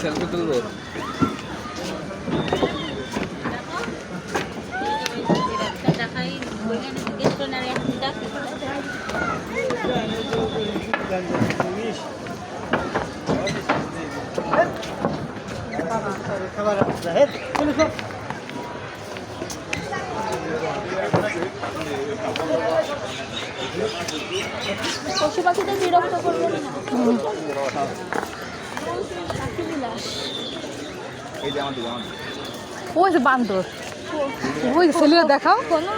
Selfie তুলবো। পশু পাখিদের বিরক্ত করবে না। ওই যে বান্দর, ওই ছেলে দেখাও। কোনো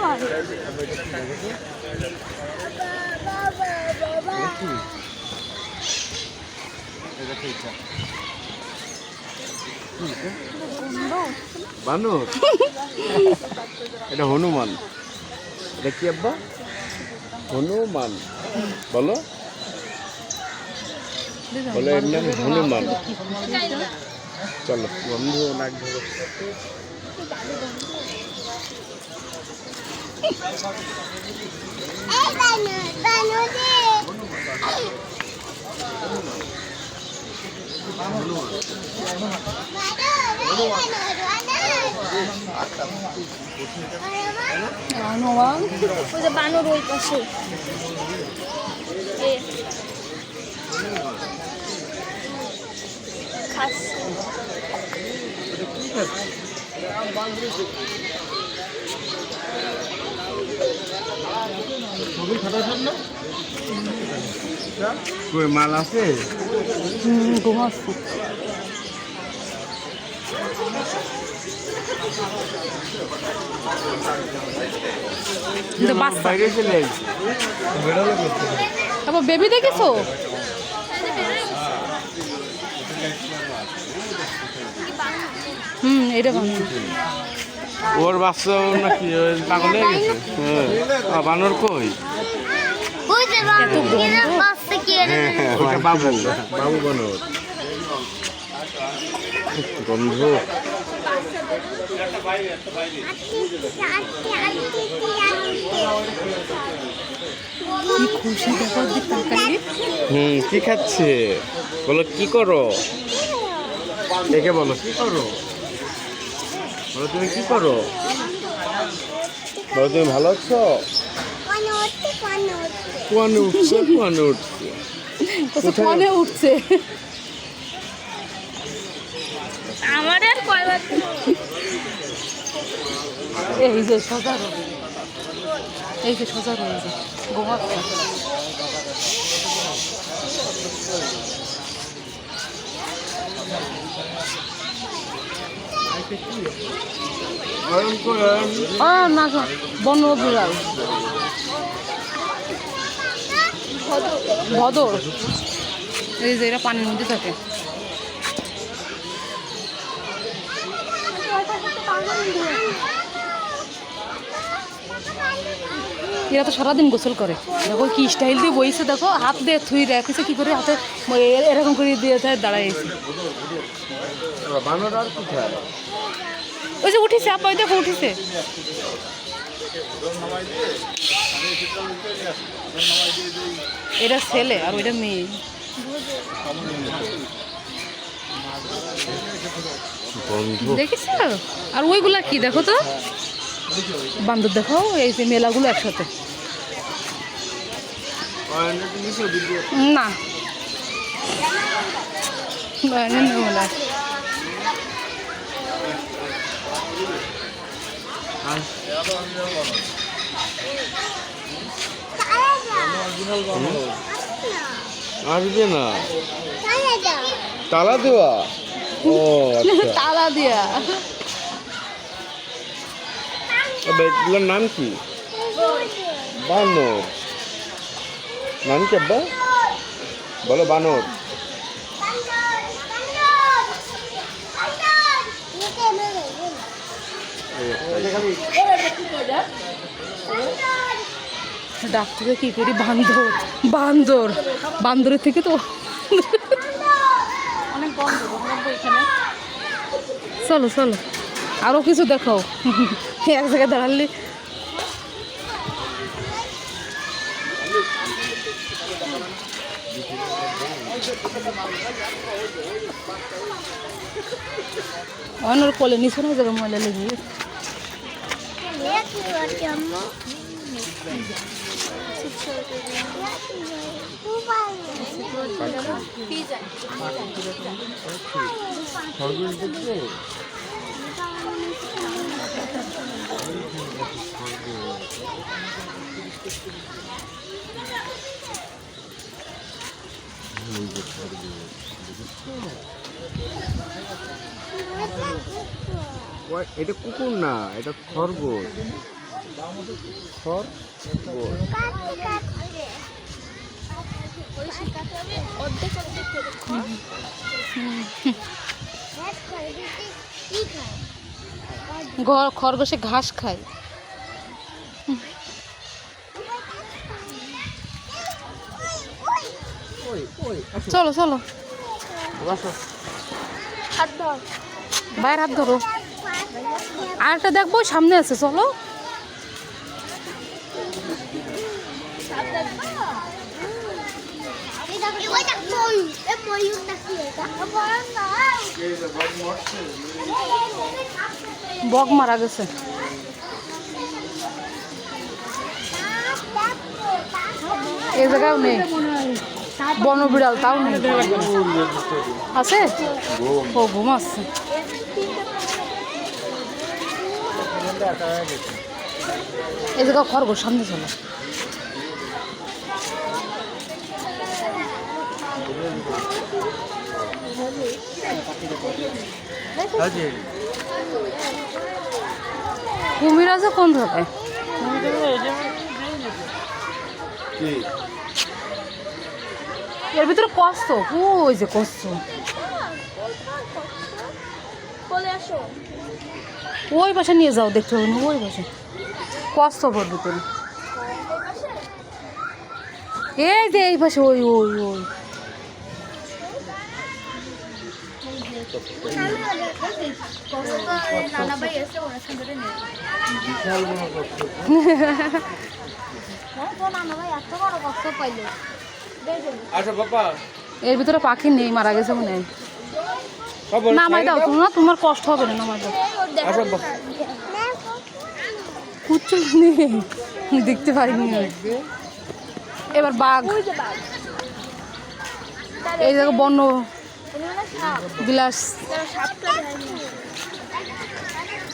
বানর এটা হনুমান। এটা কি আব্বা? হনুমান বলো, বলো এর নাম হনুমান। চলো বন্ধু নাক ধরো। ওই যে বানর ওই পাশে। কই মাল আছে? ঘুমাচ্ছি। বাইরে চলে আসছি। তারপর বেবি দেখেছো? এটা বানর। ওর বাচ্চা নাকি পাগল হয়ে গেছে? হ্যাঁ বানর কই? ওটা বাবু, বাবু বানর। গন্ধ খুশি দেখো, তাকালি। কি খাচ্ছে? বলো কি করো? দেখে বলো কি করো? বলো তুমি কি করো? বলো তুমি ভালো আছো? কোয়ানে উঠছে, কোয়ানে উঠছে। কোথায় উঠছে? আমার আর কয়বার এই যে সোজা রয়েছে, এই যে সোজা রয়েছে ঘুমাচ্ছে। না বন্য বিড়াল, ভদর। এই যে এরা পানির মধ্যে থাকে। এরা তো সারাদিন গোসল করে। দেখো কি স্টাইল দিয়ে বইছে, দেখো হাত দিয়ে থুই রেখেছে কি করে, হাতে এরকম করে দিয়ে দাঁড়াইছে। ওই যে উঠিছে আপা, ওই দেখো উঠিছে। এটা ছেলে আর ওইটা মেয়ে। দেখিস আর ওইগুলা কি দেখো তো, বান্দর দেখো, এই যে মেলাগুলো একসাথে। না মেলা আসবে না, তালা দেওয়া। ও তালা দিয়া। এগুলোর নাম কি? বানর। নাম কি আব্বা? বলো বানর। ডাক্তারে কি করি, বান্দর বান্দর বান্দরের থেকে তো অনেক বান্দর এখানে। চলো চলো আরো কিছু দেখাও। এক জায়গায় দাঁড়ালে অন্য কোলে নিচে না যাবে ময়লা লেগে খরগোশ দেখছো? এটা কুকুর না, এটা খরগোশ। খরগোশ। খরগোশে ঘাস খায়। চলো চলো বাইরে হাত ধরো। আরেকটা দেখবো সামনে আছে, চলো। বক মারা গেছে। এই জায়গাও নেই বনবিড়াল, তাও নেই। আছে ও ঘুম আসছে। এই জায়গা খরগোশ, সামনে চলো। কুমির আছে কোন জায়গায়? এর ভিতরে কষ্ট, ওই যে কষ্ট। ওই পাশে নিয়ে যাও, দেখতে হবে না। ওই পাশে কষ্ট ওর ভিতরে। এই যে এই পাশে, ওই ওই ওই এর ভিতরে পাখি নেই, মারা গেছে মনে হয়। নামাই দাও তোমরা, তোমার কষ্ট হবে না, নামাই দাও। কুচ্ছু নেই, দেখতে পাইনি। এবার বাঘ, এই দেখো বন্য বিলাস।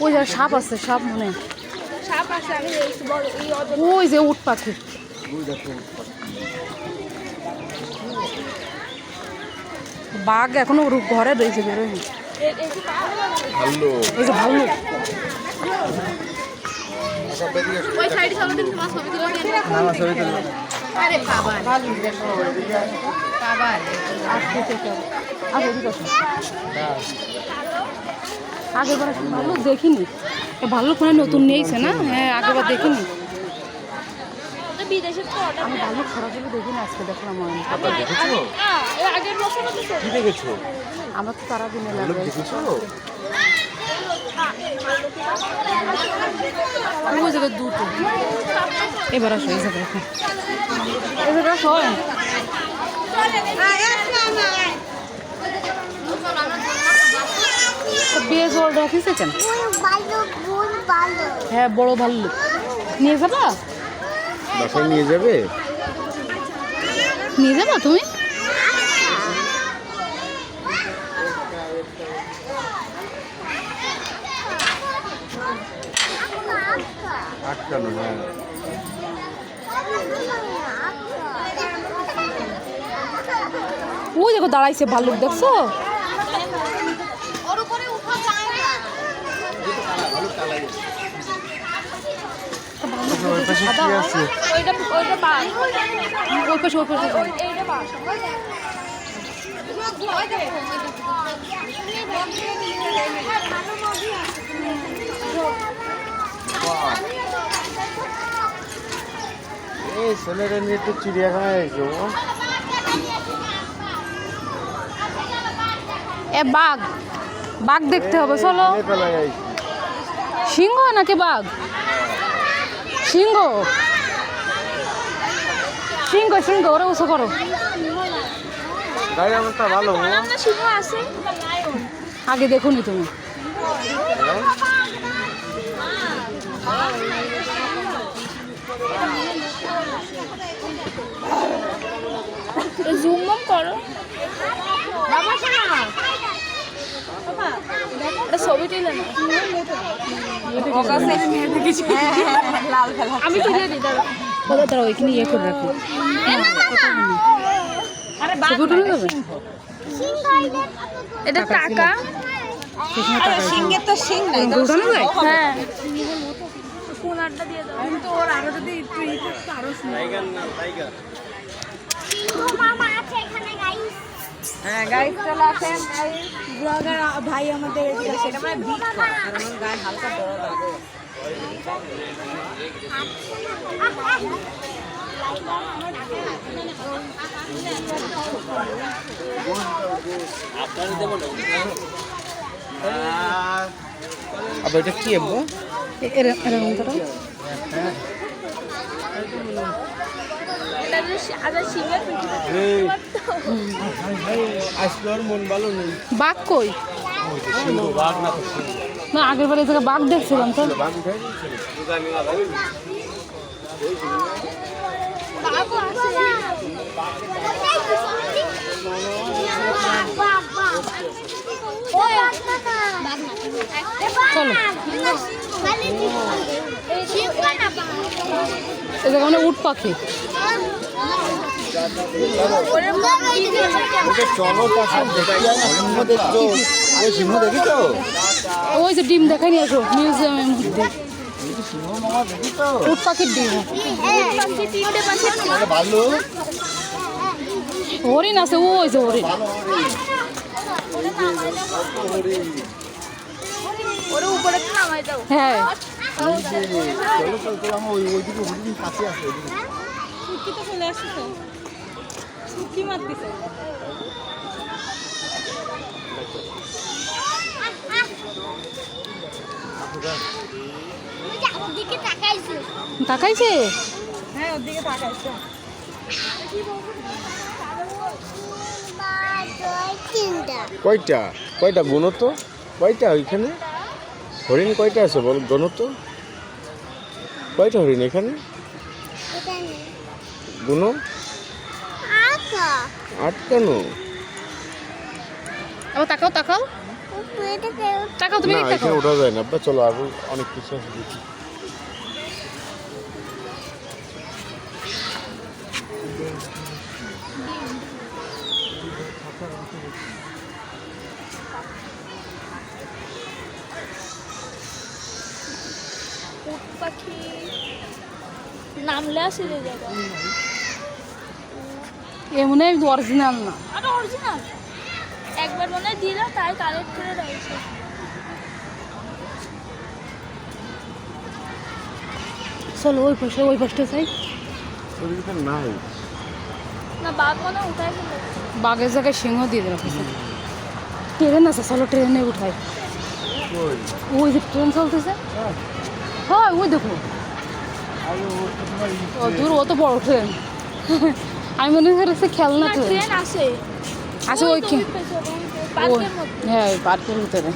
ওই যে সাপ আছে, সাপ মনে হয়। ওই যে উট পাখি। বাঘ এখনো ঘরে রয়েছে, বেরোয়নি। এই যে ভাল্লুক। আগেবার ভাল্লুক দেখিনি, ভাল্লুক মানে নতুন নিয়েছে না? হ্যাঁ, আগেবার দেখিনি আমি ভাল্লুক সরাসরি দেখিনি, আজকে দেখলাম। আমরা তো তারা দিনে লাগে ওই জায়গায় দুটো। এবার আসো এই জায়গায়, এই জায়গায় হয় বিয়ে জল রাখিছে কেন? হ্যাঁ, বড় ভাল্লুক নিয়ে যাবা? বাসায় নিয়ে যাবে? নিয়ে যাবা তুমি? আটকানো, হ্যাঁ। ওই দেখো দাঁড়াইছে ভাল্লুক, দেখছো? এই ছেলেটা নিয়ে একটু চিড়িয়াখানায় এসো। এ বাঘ, বাঘ দেখতে হবে, চলো। সিংহ নাকি বাঘ? সিংহ, সিংহ, সিংহ। ওরা উঁচু করো। গাড়ির অবস্থা ভালো। সিংহ আছে, আগে দেখুনি তুমি? জুম করো এটা ছবি তুলে না আমি তুলে দিই দাঁড়া তারা ওইখানে ইয়ে করে রাখো ছবি তুলে দেবে এটা টাকা সিংহের তো সিং নাই উঠানো যায় হ্যাঁ ফোন আড্ডা দিয়ে দাও কিন্তু ওর আরো যদি একটু ই থাকতো আরো সুন্দর। হ্যাঁ গাইস চলে আসেন ব্লগার ভাই আমাদের এদিকে সেটা মানে বিট করে আর আমার গায়ে হালকা দরদ লাগে আবার এটা কি আব্বু? এরকম তারা এটা যে আদা শিবের আসলে ওর মন ভালো নেই। বাঘ কই না আগের বারে এই জায়গায় বাঘ দেখছিলাম তো বাবু আছে চলো এই জায়গা মানে উট পাখি ওই যে ডিম দেখাই নিয়ে আসো মিউজিয়ামের মধ্যে উট পাখির ডিম হরিণ আছে ওই যে হরিণ ওর উপরে তো নামাই দাও হ্যাঁ সুটকি তো চলে আসছে তো সুটকি মারতেছে তাকাইছে হ্যাঁ ওর দিকে তাকাইছে কয়টা কয়টা গুণ তো কয়টা ওইখানে হরিণ কয়টা আছে বল গুণ তো কয়টা হরিণ এখানে গুণ 8 কেন আবার তাকাও তাকাও তাকাও তুমি না এদিকে এখানে তাকাও ওঠা যায় না আব্বা চলো আরো অনেক কিছু আছে দেখি উট পাখি নামলে আসলে যাবো এ মনে হয় অরিজিনাল না আর অরিজিনাল একবার মনে হয় দিলাম তাই কালেক্ট করে রয়েছে চলো ওই পাশটা চাই ওইদিকে নাই না বাঘ মনে হয় উঠায় ফেলে বাঘের জায়গায় সিংহ দিয়ে দেওয়া হয়েছে ট্রেন আছে চলো ট্রেনে উঠাই কই ওই যে ট্রেন চলতেছে হ্যাঁ ওই দেখো ও দূর অত বড় ট্রেন আমি মনে করেছি খেলনা না ট্রেন ট্রেন আসে আছে ওই তো পেছনে, পার্কের মধ্যে হ্যাঁ ওই পার্কের ভিতরে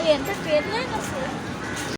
এই এনটা ট্রেন লাইন আছে